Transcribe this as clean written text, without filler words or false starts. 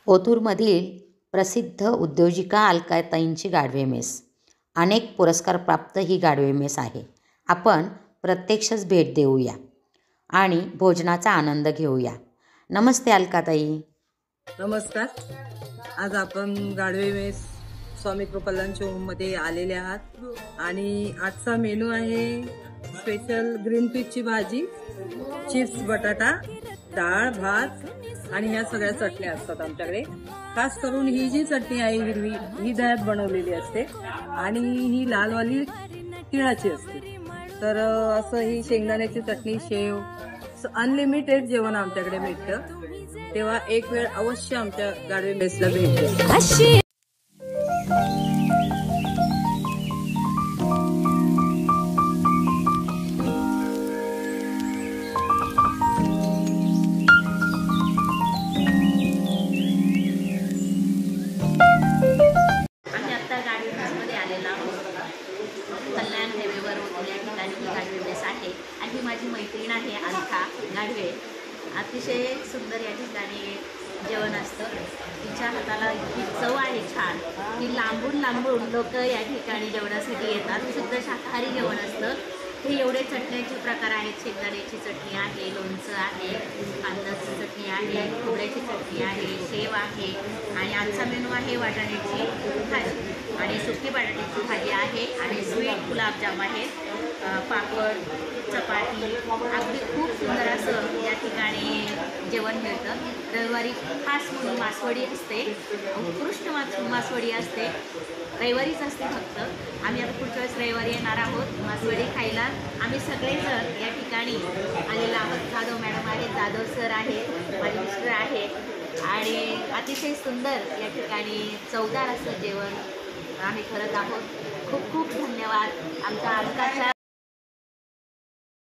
ओतूरमधील प्रसिद्ध उद्योजिका अलकाताईंची गाढवे मेस. अनेक पुरस्कारप्राप्त ही गाढवे मेस आहे. आपण प्रत्यक्षच भेट देऊया आणि भोजनाचा आनंद घेऊया. नमस्ते अलकाताई. नमस्कार. आज आपण गाढवे मेस स्वामी कृपालांच्या होममध्ये आलेले आहात आणि आजचा मेनू आहे स्पेशल ग्रीन पीसची भाजी, चिप्स बटाटा, डाळ भात आणि ह्या सगळ्या चटण्या असतात आमच्याकडे. खास करून ही जी चटणी आहे हिरवी, ही दह्यात बनवलेली असते आणि ही लालवाली तिळाची असते. तर असं ही शेंगदाण्याची चटणी, शेव, अनलिमिटेड जेवण आमच्याकडे भेटतं. तेव्हा एक वेळ अवश्य आमच्या गाढवे मेसला भेट द्या. कल्याण हायवेवर या ठिकाणी ही गाढवे मेस आहे आणि ही माझी मैत्रीण आहे अलका गाढवे. अतिशय सुंदर या ठिकाणी जेवण असतं. तिच्या हाताला इतकी चव आहे छान की लांबून लांबून लोक या ठिकाणी जेवणासाठी येतात. शुद्ध शाकाहारी जेवण असतं. हे एवढे चटण्याचे प्रकार आहेत. शेंगदाण्याची चटणी आहे, लोणचं आहे, कांद्याची चटणी आहे, खोबऱ्याची चटणी आहे, शेव आहे आणि आजचा मेनू आहे वाटाण्याची भाजी आणि सुकी बटाट्याची भाजी आहे आणि स्वीट गुलाबजाम आहे, पापड, चपाती, अगदी खूप सुंदर असं या ठिकाणी जेवण मिळतं. रविवारी खास म्हणून मासवडी असते, उत्कृष्ट मासवडी असते. रविवारीच असते फक्त. आम्ही आता पुढच्या वेळेस रविवारी येणार आहोत मासवडी खायला. आम्ही सगळेजण या ठिकाणी आलेलो आहोत. जाधव मॅडम आहेत, जाधव सर आहेत, माझे मिस्टर आहेत आणि अतिशय सुंदर या ठिकाणी चवदार असं जेवण आम्ही करत आहोत. खूप खूप धन्यवाद आमच्या अलकाच्या